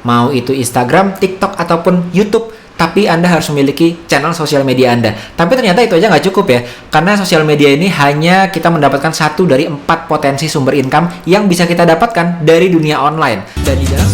mau itu Instagram, TikTok, ataupun YouTube. Tapi Anda harus memiliki channel sosial media Anda. Tapi ternyata itu aja nggak cukup ya. Karena sosial media ini hanya kita mendapatkan 1 dari 4 potensi sumber income yang bisa kita dapatkan dari dunia online. Dan di dalam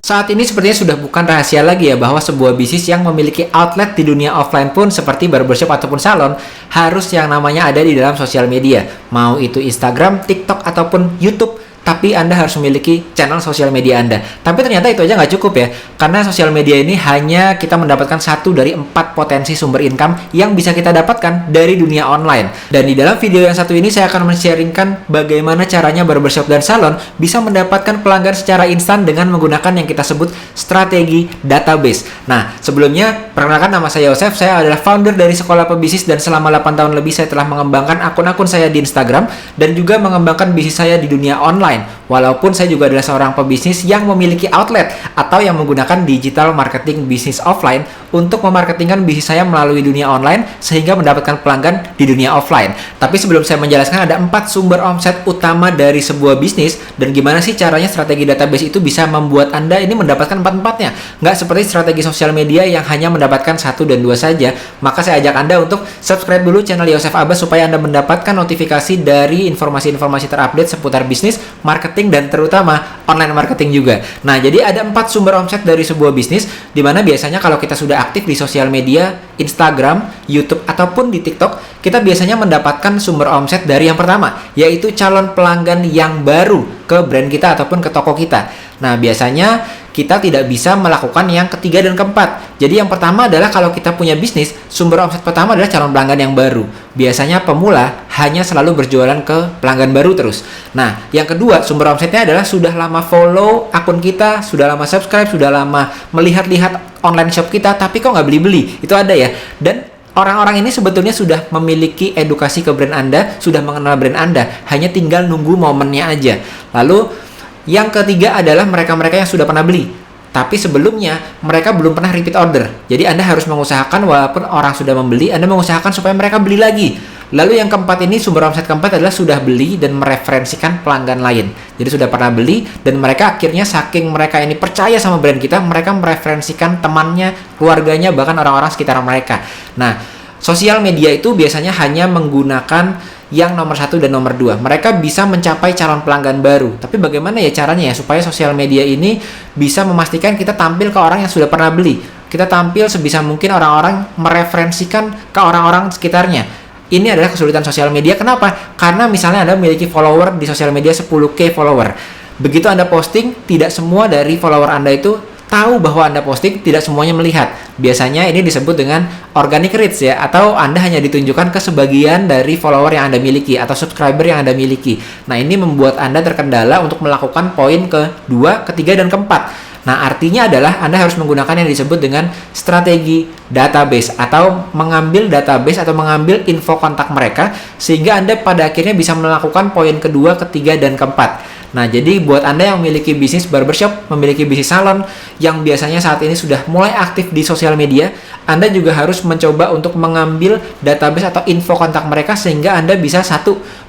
saat ini sepertinya sudah bukan rahasia lagi ya bahwa sebuah bisnis yang memiliki outlet di dunia offline pun seperti barbershop ataupun salon harus yang namanya ada di dalam sosial media. Mau itu Instagram, TikTok, ataupun YouTube. Tapi Anda harus memiliki channel sosial media Anda. Tapi ternyata itu aja nggak cukup ya. Karena sosial media ini hanya kita mendapatkan 1 dari 4 potensi sumber income yang bisa kita dapatkan dari dunia online. Dan di dalam video yang satu ini saya akan men-sharingkan bagaimana caranya barbershop dan salon bisa mendapatkan pelanggan secara instan dengan menggunakan yang kita sebut strategi database. Nah, sebelumnya perkenalkan, nama saya Yosef. Saya adalah founder dari Sekolah Pebisnis dan selama 8 tahun lebih saya telah mengembangkan akun-akun saya di Instagram dan juga mengembangkan bisnis saya di dunia online. Walaupun saya juga adalah seorang pebisnis yang memiliki outlet atau yang menggunakan digital marketing bisnis offline untuk memarketingkan bisnis saya melalui dunia online sehingga mendapatkan pelanggan di dunia offline. Tapi sebelum saya menjelaskan, ada 4 sumber omset utama dari sebuah bisnis dan gimana sih caranya strategi database itu bisa membuat Anda ini mendapatkan 4-empatnya. Nggak seperti strategi sosial media yang hanya mendapatkan 1 dan 2 saja. Maka saya ajak Anda untuk subscribe dulu channel Yosef Abbas supaya Anda mendapatkan notifikasi dari informasi-informasi terupdate seputar bisnis, marketing, dan terutama online marketing juga. Nah, jadi ada 4 sumber omset dari sebuah bisnis, di mana biasanya kalau kita sudah aktif di sosial media, Instagram, YouTube, ataupun di TikTok, kita biasanya mendapatkan sumber omset dari yang pertama, yaitu calon pelanggan yang baru ke brand kita ataupun ke toko kita. Nah, biasanya kita tidak bisa melakukan yang ketiga dan keempat. Jadi yang pertama adalah kalau kita punya bisnis, sumber omset pertama adalah calon pelanggan yang baru. Biasanya pemula hanya selalu berjualan ke pelanggan baru terus. Nah, yang kedua sumber omsetnya adalah sudah lama follow akun kita, sudah lama subscribe, sudah lama melihat-lihat online shop kita, tapi kok nggak beli-beli. Itu ada ya. Dan orang-orang ini sebetulnya sudah memiliki edukasi ke brand Anda, sudah mengenal brand Anda, hanya tinggal nunggu momennya aja. Lalu yang ketiga adalah mereka-mereka yang sudah pernah beli, tapi sebelumnya mereka belum pernah repeat order. Jadi Anda harus mengusahakan, walaupun orang sudah membeli, Anda mengusahakan supaya mereka beli lagi. Lalu yang keempat ini, sumber omset keempat adalah sudah beli dan mereferensikan pelanggan lain. Jadi sudah pernah beli dan mereka akhirnya saking mereka ini percaya sama brand kita, mereka mereferensikan temannya, keluarganya, bahkan orang-orang sekitar mereka. Nah, sosial media itu biasanya hanya menggunakan yang nomor 1 dan nomor 2. Mereka bisa mencapai calon pelanggan baru. Tapi bagaimana ya caranya ya supaya sosial media ini bisa memastikan kita tampil ke orang yang sudah pernah beli. Kita tampil sebisa mungkin orang-orang mereferensikan ke orang-orang sekitarnya. Ini adalah kesulitan sosial media. Kenapa? Karena misalnya Anda memiliki follower di sosial media 10.000 follower. Begitu Anda posting, tidak semua dari follower Anda itu tahu bahwa Anda posting, tidak semuanya melihat. Biasanya ini disebut dengan organic reach ya, atau Anda hanya ditunjukkan ke sebagian dari follower yang Anda miliki atau subscriber yang Anda miliki. Nah, ini membuat Anda terkendala untuk melakukan poin kedua, ketiga, dan keempat. Nah, artinya adalah Anda harus menggunakan yang disebut dengan strategi database atau mengambil database atau mengambil info kontak mereka sehingga Anda pada akhirnya bisa melakukan poin kedua, ketiga, dan keempat. Nah, jadi buat Anda yang memiliki bisnis barbershop, memiliki bisnis salon yang biasanya saat ini sudah mulai aktif di sosial media, Anda juga harus mencoba untuk mengambil database atau info kontak mereka sehingga Anda bisa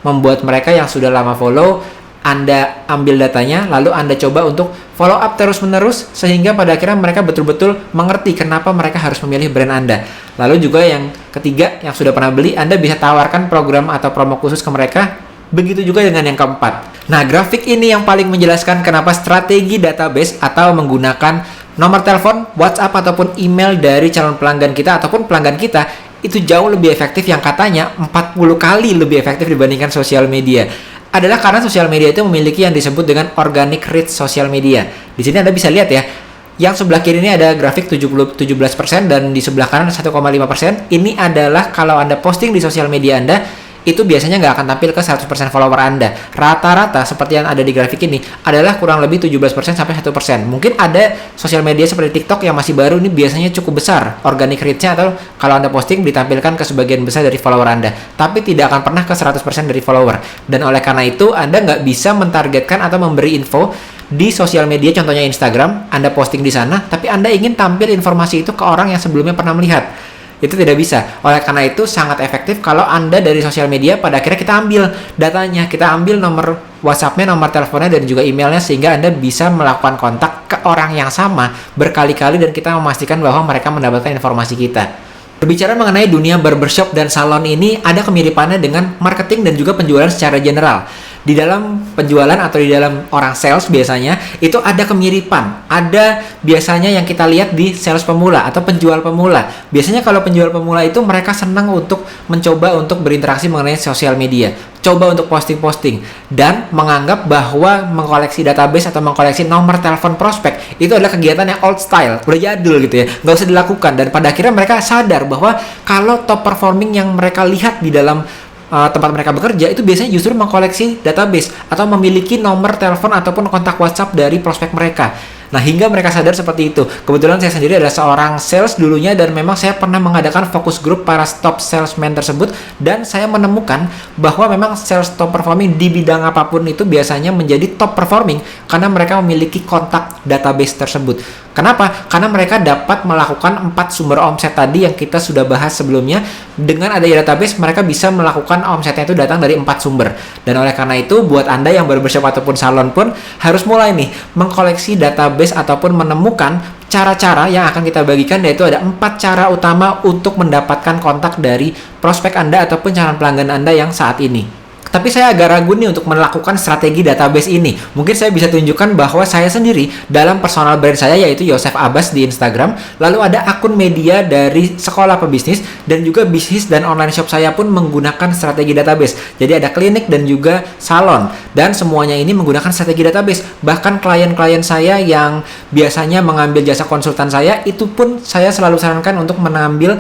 membuat mereka yang sudah lama follow, Anda ambil datanya, lalu Anda coba untuk follow up terus-menerus sehingga pada akhirnya mereka betul-betul mengerti kenapa mereka harus memilih brand Anda. Lalu juga yang ketiga, yang sudah pernah beli, Anda bisa tawarkan program atau promo khusus ke mereka. Begitu juga dengan yang keempat. Nah, grafik ini yang paling menjelaskan kenapa strategi database atau menggunakan nomor telepon, WhatsApp, ataupun email dari calon pelanggan kita ataupun pelanggan kita itu jauh lebih efektif, yang katanya 40 kali lebih efektif dibandingkan sosial media. Adalah karena sosial media itu memiliki yang disebut dengan organic reach sosial media. Di sini Anda bisa lihat ya, yang sebelah kiri ini ada grafik 17% dan di sebelah kanan 1,5%. Ini adalah kalau Anda posting di sosial media Anda, itu biasanya nggak akan tampil ke 100% follower Anda. Rata-rata seperti yang ada di grafik ini adalah kurang lebih 17% sampai 1%. Mungkin ada sosial media seperti TikTok yang masih baru, ini biasanya cukup besar organic reach-nya, atau kalau Anda posting ditampilkan ke sebagian besar dari follower Anda, tapi tidak akan pernah ke 100% dari follower. Dan oleh karena itu Anda nggak bisa mentargetkan atau memberi info di sosial media, contohnya Instagram, Anda posting di sana, tapi Anda ingin tampil informasi itu ke orang yang sebelumnya pernah melihat. Itu tidak bisa. Oleh karena itu sangat efektif kalau Anda dari sosial media pada akhirnya kita ambil datanya, kita ambil nomor WhatsApp-nya, nomor teleponnya, dan juga emailnya, sehingga Anda bisa melakukan kontak ke orang yang sama berkali-kali dan kita memastikan bahwa mereka mendapatkan informasi kita. Berbicara mengenai dunia barbershop dan salon ini, ada kemiripannya dengan marketing dan juga penjualan secara general. Di dalam penjualan atau di dalam orang sales biasanya itu ada kemiripan. Ada biasanya yang kita lihat di sales pemula atau penjual pemula. Biasanya kalau penjual pemula itu mereka senang untuk mencoba untuk berinteraksi mengenai sosial media. Coba untuk posting-posting dan menganggap bahwa mengkoleksi database atau mengkoleksi nomor telepon prospek itu adalah kegiatan yang old style, udah jadul gitu ya, nggak usah dilakukan. Dan pada akhirnya mereka sadar bahwa kalau top performing yang mereka lihat di dalam tempat mereka bekerja itu biasanya justru mengkoleksi database atau memiliki nomor telepon ataupun kontak WhatsApp dari prospek mereka. Nah, hingga mereka sadar seperti itu. Kebetulan saya sendiri adalah seorang sales dulunya dan memang saya pernah mengadakan focus group para top salesman tersebut dan saya menemukan bahwa memang sales top performing di bidang apapun itu biasanya menjadi top performing karena mereka memiliki kontak database tersebut. Kenapa? Karena mereka dapat melakukan 4 sumber omset tadi yang kita sudah bahas sebelumnya. Dengan adanya database, mereka bisa melakukan omsetnya itu datang dari 4 sumber. Dan oleh karena itu, buat Anda yang barbershop ataupun salon pun harus mulai nih mengkoleksi database ataupun menemukan cara-cara yang akan kita bagikan, yaitu ada 4 cara utama untuk mendapatkan kontak dari prospek Anda ataupun calon pelanggan Anda yang saat ini. Tapi saya agak ragu nih untuk melakukan strategi database ini. Mungkin saya bisa tunjukkan bahwa saya sendiri dalam personal brand saya yaitu Yosef Abbas di Instagram. Lalu ada akun media dari sekolah pebisnis dan juga bisnis dan online shop saya pun menggunakan strategi database. Jadi ada klinik dan juga salon. Dan semuanya ini menggunakan strategi database. Bahkan klien-klien saya yang biasanya mengambil jasa konsultan saya, itu pun saya selalu sarankan untuk mengambil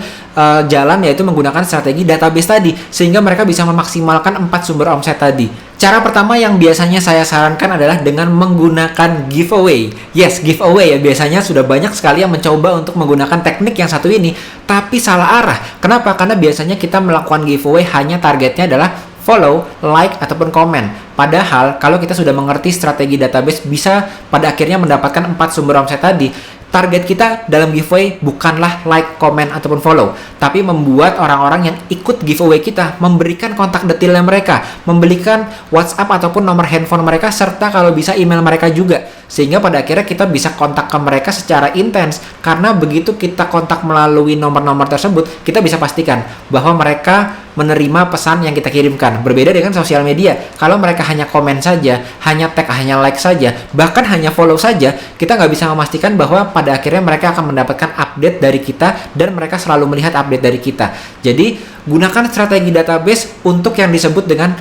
jalan yaitu menggunakan strategi database tadi. Sehingga mereka bisa memaksimalkan 4 sumber omset tadi. Cara pertama yang biasanya saya sarankan adalah dengan menggunakan giveaway. Yes, giveaway ya, biasanya sudah banyak sekali yang mencoba untuk menggunakan teknik yang satu ini, tapi salah arah. Kenapa? Karena biasanya kita melakukan giveaway hanya targetnya adalah follow, like, ataupun komen. Padahal kalau kita sudah mengerti strategi database bisa pada akhirnya mendapatkan 4 sumber omset tadi. Target kita dalam giveaway bukanlah like, komen, ataupun follow, tapi membuat orang-orang yang ikut giveaway kita memberikan kontak detailnya mereka, memberikan WhatsApp ataupun nomor handphone mereka, serta kalau bisa email mereka juga. Sehingga pada akhirnya kita bisa kontak ke mereka secara intens, karena begitu kita kontak melalui nomor-nomor tersebut, kita bisa pastikan bahwa mereka menerima pesan yang kita kirimkan. Berbeda dengan sosial media, kalau mereka hanya komen saja, hanya tag, hanya like saja, bahkan hanya follow saja, kita nggak bisa memastikan bahwa pada akhirnya mereka akan mendapatkan update dari kita dan mereka selalu melihat update dari kita. Jadi, gunakan strategi database untuk yang disebut dengan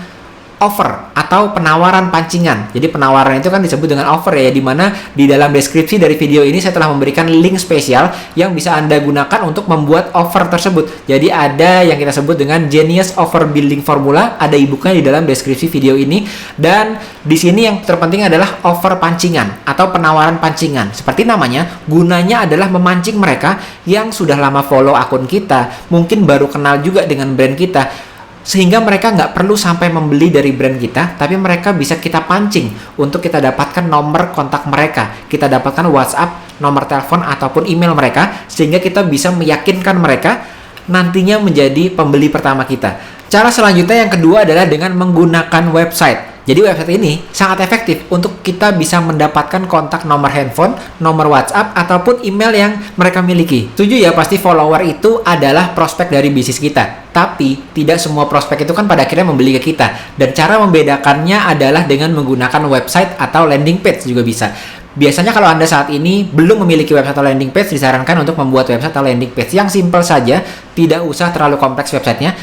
offer atau penawaran pancingan. Jadi penawaran itu kan disebut dengan offer ya, di mana di dalam deskripsi dari video ini saya telah memberikan link spesial yang bisa Anda gunakan untuk membuat offer tersebut. Jadi ada yang kita sebut dengan Genius Offer Building Formula, ada e-booknya di dalam deskripsi video ini. Dan di sini yang terpenting adalah offer pancingan atau penawaran pancingan. Seperti namanya, gunanya adalah memancing mereka yang sudah lama follow akun kita, mungkin baru kenal juga dengan brand kita, sehingga mereka nggak perlu sampai membeli dari brand kita, tapi mereka bisa kita pancing untuk kita dapatkan nomor kontak mereka, kita dapatkan WhatsApp, nomor telepon, ataupun email mereka, sehingga kita bisa meyakinkan mereka nantinya menjadi pembeli pertama kita. Cara selanjutnya yang kedua adalah dengan menggunakan website. Jadi website ini sangat efektif untuk kita bisa mendapatkan kontak nomor handphone, nomor WhatsApp, ataupun email yang mereka miliki. Setuju ya, pasti follower itu adalah prospek dari bisnis kita. Tapi tidak semua prospek itu kan pada akhirnya membeli ke kita. Dan cara membedakannya adalah dengan menggunakan website atau landing page juga bisa. Biasanya kalau Anda saat ini belum memiliki website atau landing page, disarankan untuk membuat website atau landing page yang simple saja, tidak usah terlalu kompleks websitenya.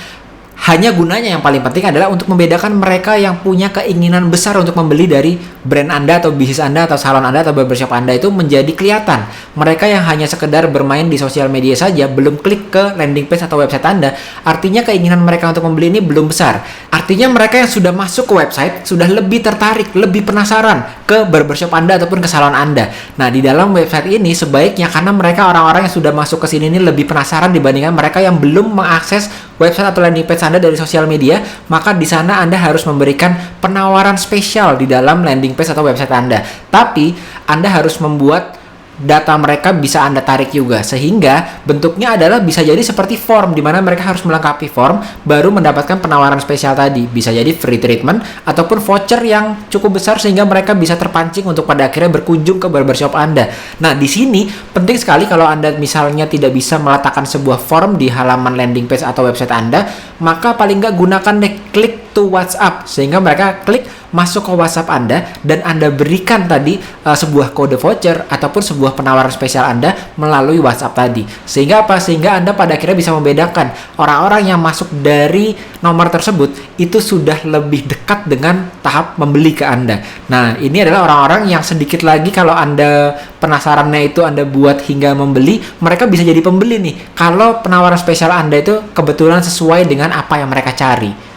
Hanya gunanya yang paling penting adalah untuk membedakan mereka yang punya keinginan besar untuk membeli dari brand Anda atau bisnis Anda atau salon Anda atau barbershop Anda itu menjadi kelihatan. Mereka yang hanya sekedar bermain di sosial media saja, belum klik ke landing page atau website Anda, artinya keinginan mereka untuk membeli ini belum besar. Artinya mereka yang sudah masuk ke website sudah lebih tertarik, lebih penasaran ke barbershop Anda ataupun ke salon Anda. Nah, di dalam website ini sebaiknya, karena mereka orang-orang yang sudah masuk ke sini ini lebih penasaran dibandingkan mereka yang belum mengakses website atau landing page Anda dari sosial media, maka di sana Anda harus memberikan penawaran spesial di dalam landing page atau website Anda. Tapi Anda harus membuat data mereka bisa Anda tarik juga, sehingga bentuknya adalah bisa jadi seperti form, di mana mereka harus melengkapi form baru mendapatkan penawaran spesial tadi. Bisa jadi free treatment ataupun voucher yang cukup besar sehingga mereka bisa terpancing untuk pada akhirnya berkunjung ke barbershop Anda. Nah, di sini penting sekali kalau Anda misalnya tidak bisa meletakkan sebuah form di halaman landing page atau website Anda, maka paling nggak gunakan deh klik to WhatsApp, sehingga mereka klik masuk ke WhatsApp Anda dan Anda berikan tadi sebuah kode voucher ataupun sebuah penawaran spesial Anda melalui WhatsApp tadi. Sehingga apa? Sehingga Anda pada akhirnya bisa membedakan orang-orang yang masuk dari nomor tersebut itu sudah lebih dekat dengan tahap membeli ke Anda. Nah, ini adalah orang-orang yang sedikit lagi kalau Anda penasarannya itu Anda buat hingga membeli, mereka bisa jadi pembeli nih kalau penawaran spesial Anda itu kebetulan sesuai dengan apa yang mereka cari.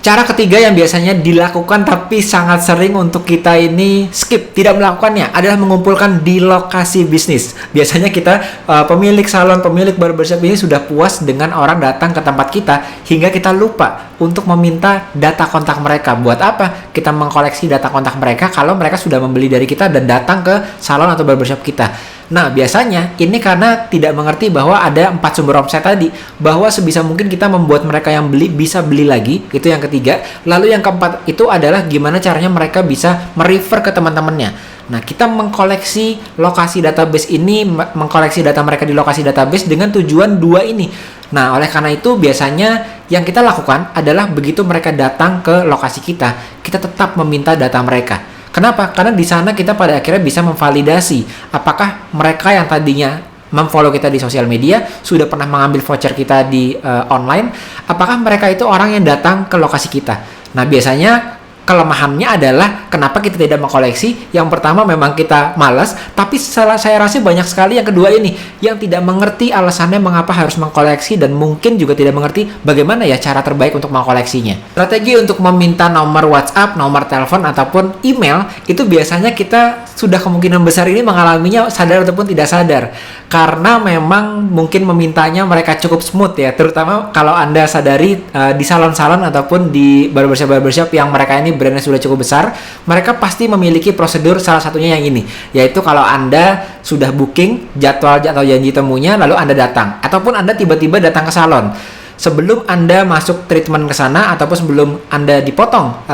Cara ketiga yang biasanya dilakukan tapi sangat sering untuk kita ini skip, tidak melakukannya, adalah mengumpulkan di lokasi bisnis. Biasanya kita pemilik salon, pemilik barbershop ini sudah puas dengan orang datang ke tempat kita hingga kita lupa untuk meminta data kontak mereka. Buat apa? Kita mengkoleksi data kontak mereka kalau mereka sudah membeli dari kita dan datang ke salon atau barbershop kita. Nah, biasanya ini karena tidak mengerti bahwa ada 4 sumber omset tadi, bahwa sebisa mungkin kita membuat mereka yang beli bisa beli lagi, itu yang ketiga. Lalu yang keempat itu adalah gimana caranya mereka bisa merefer ke teman-temannya. Nah, kita mengkoleksi lokasi database ini, mengkoleksi data mereka di lokasi database dengan tujuan dua ini. Nah, oleh karena itu biasanya yang kita lakukan adalah begitu mereka datang ke lokasi kita tetap meminta data mereka. Kenapa? Karena di sana kita pada akhirnya bisa memvalidasi apakah mereka yang tadinya memfollow kita di sosial media, sudah pernah mengambil voucher kita di online, apakah mereka itu orang yang datang ke lokasi kita. Nah, biasanya kelemahannya adalah kenapa kita tidak mengkoleksi. Yang pertama memang kita malas, tapi saya rasa banyak sekali yang kedua ini yang tidak mengerti alasannya mengapa harus mengkoleksi dan mungkin juga tidak mengerti bagaimana ya cara terbaik untuk mengkoleksinya. Strategi untuk meminta nomor WhatsApp, nomor telepon ataupun email itu biasanya kita sudah kemungkinan besar ini mengalaminya sadar ataupun tidak sadar, karena memang mungkin memintanya mereka cukup smooth ya, terutama kalau Anda sadari di salon-salon ataupun di barbershop yang mereka ini brandnya sudah cukup besar, mereka pasti memiliki prosedur, salah satunya yang ini, yaitu kalau Anda sudah booking jadwal atau janji temunya, lalu Anda datang, ataupun Anda tiba-tiba datang ke salon, sebelum Anda masuk treatment ke sana, ataupun sebelum Anda dipotong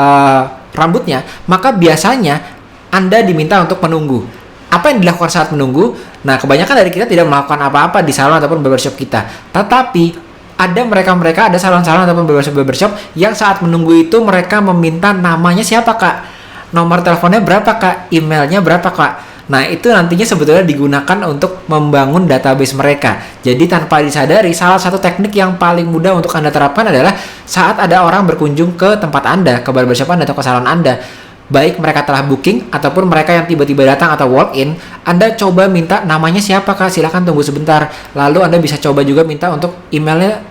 rambutnya, maka biasanya Anda diminta untuk menunggu. Apa yang dilakukan saat menunggu? Nah, kebanyakan dari kita tidak melakukan apa-apa di salon ataupun barbershop kita, tetapi ada ada salon-salon ataupun barbershop yang saat menunggu itu mereka meminta namanya siapa kak, nomor teleponnya berapa kak, emailnya berapa kak. Nah, itu nantinya sebetulnya digunakan untuk membangun database mereka. Jadi tanpa disadari, salah satu teknik yang paling mudah untuk Anda terapkan adalah saat ada orang berkunjung ke tempat Anda, ke barbershop Anda atau ke salon Anda, baik mereka telah booking ataupun mereka yang tiba-tiba datang atau walk in, Anda coba minta namanya siapa kak, silakan tunggu sebentar. Lalu Anda bisa coba juga minta untuk emailnya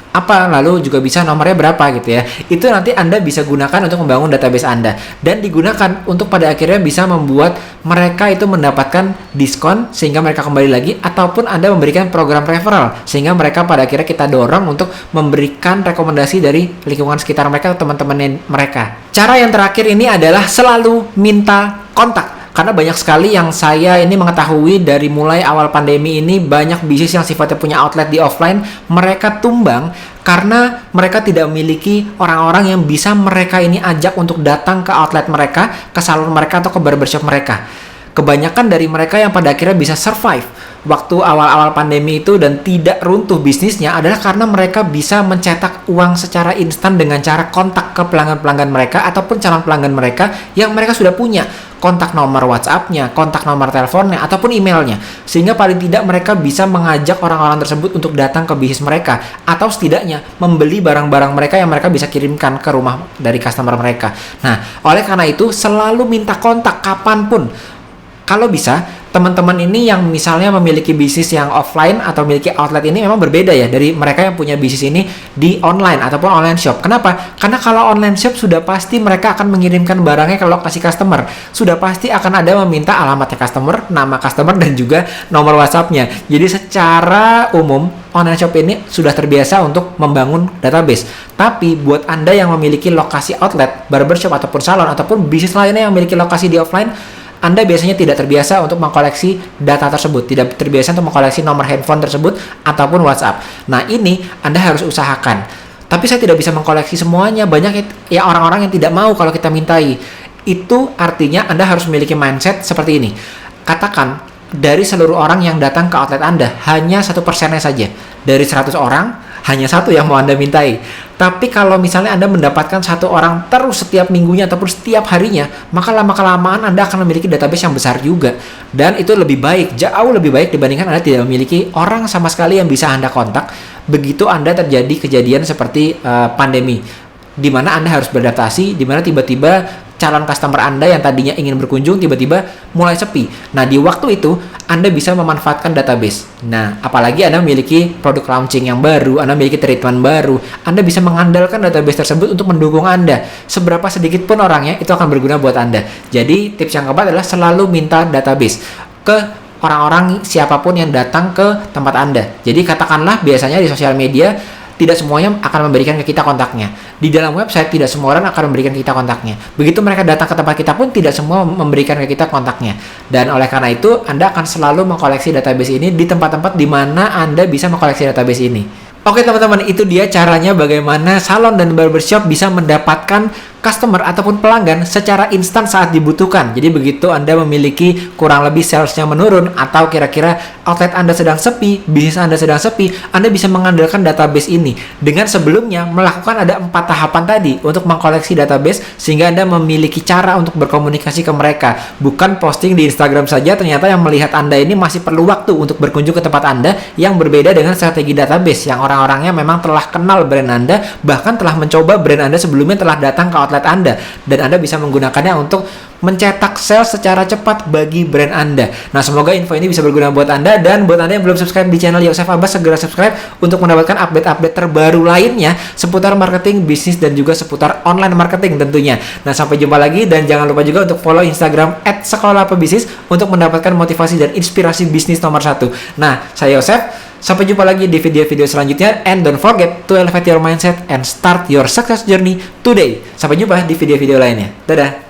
apa, lalu juga bisa nomornya berapa gitu ya. Itu nanti Anda bisa gunakan untuk membangun database Anda dan digunakan untuk pada akhirnya bisa membuat mereka itu mendapatkan diskon sehingga mereka kembali lagi, ataupun Anda memberikan program referral sehingga mereka pada akhirnya kita dorong untuk memberikan rekomendasi dari lingkungan sekitar mereka atau teman-teman mereka. Cara yang terakhir ini adalah selalu minta kontak. Karena banyak sekali yang saya ini mengetahui dari mulai awal pandemi ini, banyak bisnis yang sifatnya punya outlet di offline, mereka tumbang karena mereka tidak memiliki orang-orang yang bisa mereka ini ajak untuk datang ke outlet mereka, ke salon mereka atau ke barbershop mereka. Kebanyakan dari mereka yang pada akhirnya bisa survive waktu awal-awal pandemi itu dan tidak runtuh bisnisnya adalah karena mereka bisa mencetak uang secara instan dengan cara kontak ke pelanggan-pelanggan mereka ataupun calon pelanggan mereka yang mereka sudah punya kontak nomor WhatsApp-nya, kontak nomor teleponnya, ataupun emailnya. Sehingga paling tidak mereka bisa mengajak orang-orang tersebut untuk datang ke bisnis mereka atau setidaknya membeli barang-barang mereka yang mereka bisa kirimkan ke rumah dari customer mereka. Nah, oleh karena itu selalu minta kontak kapanpun. Kalau bisa, teman-teman ini yang misalnya memiliki bisnis yang offline atau memiliki outlet ini memang berbeda ya dari mereka yang punya bisnis ini di online ataupun online shop. Kenapa? Karena kalau online shop sudah pasti mereka akan mengirimkan barangnya ke lokasi customer. Sudah pasti akan ada meminta alamatnya customer, nama customer, dan juga nomor WhatsApp-nya. Jadi secara umum online shop ini sudah terbiasa untuk membangun database. Tapi buat Anda yang memiliki lokasi outlet, barbershop ataupun salon ataupun bisnis lainnya yang memiliki lokasi di offline, Anda biasanya tidak terbiasa untuk mengkoleksi data tersebut, tidak terbiasa untuk mengkoleksi nomor handphone tersebut ataupun WhatsApp. Nah, ini Anda harus usahakan. Tapi saya tidak bisa mengkoleksi semuanya. Banyak ya orang-orang yang tidak mau kalau kita mintai. Itu artinya Anda harus memiliki mindset seperti ini. Katakan, dari seluruh orang yang datang ke outlet Anda, hanya 1%-nya saja. Dari 100 orang, hanya satu yang mau Anda mintai. Tapi kalau misalnya Anda mendapatkan satu orang terus setiap minggunya ataupun setiap harinya, maka lama-kelamaan Anda akan memiliki database yang besar juga. Dan itu lebih baik, jauh lebih baik dibandingkan Anda tidak memiliki orang sama sekali yang bisa Anda kontak begitu Anda terjadi kejadian seperti pandemi, di mana Anda harus beradaptasi, di mana tiba-tiba calon customer Anda yang tadinya ingin berkunjung tiba-tiba mulai sepi. Nah, di waktu itu Anda bisa memanfaatkan database. Nah, apalagi Anda memiliki produk launching yang baru, Anda memiliki treatment baru, Anda bisa mengandalkan database tersebut untuk mendukung Anda. Seberapa sedikit pun orangnya, itu akan berguna buat Anda. Jadi, tips yang keempat adalah selalu minta database ke orang-orang siapapun yang datang ke tempat Anda. Jadi, katakanlah biasanya di sosial media tidak semuanya akan memberikan ke kita kontaknya. Di dalam website tidak semua orang akan memberikan kita kontaknya. Begitu mereka datang ke tempat kita pun tidak semua memberikan ke kita kontaknya. Dan oleh karena itu Anda akan selalu mengkoleksi database ini di tempat-tempat di mana Anda bisa mengkoleksi database ini. Oke teman-teman, itu dia caranya bagaimana salon dan barbershop bisa mendapatkan customer ataupun pelanggan secara instan saat dibutuhkan. Jadi begitu Anda memiliki kurang lebih salesnya menurun atau kira-kira outlet Anda sedang sepi, bisnis Anda sedang sepi, Anda bisa mengandalkan database ini dengan sebelumnya melakukan ada 4 tahapan tadi untuk mengkoleksi database sehingga Anda memiliki cara untuk berkomunikasi ke mereka. Bukan posting di Instagram saja, ternyata yang melihat Anda ini masih perlu waktu untuk berkunjung ke tempat Anda, yang berbeda dengan strategi database yang orang-orangnya memang telah kenal brand Anda, bahkan telah mencoba brand Anda sebelumnya, telah datang ke outlet Anda, dan Anda bisa menggunakannya untuk mencetak sales secara cepat bagi brand Anda. Nah, semoga info ini bisa berguna buat Anda, dan buat Anda yang belum subscribe di channel Yosef Abbas, segera subscribe untuk mendapatkan update-update terbaru lainnya seputar marketing, bisnis, dan juga seputar online marketing tentunya. Nah, sampai jumpa lagi, dan jangan lupa juga untuk follow Instagram @sekolahpebisnis untuk mendapatkan motivasi dan inspirasi bisnis nomor 1. Nah, saya Yosef. Sampai jumpa lagi di video-video selanjutnya, and don't forget to elevate your mindset and start your success journey today. Sampai jumpa di video-video lainnya. Dadah.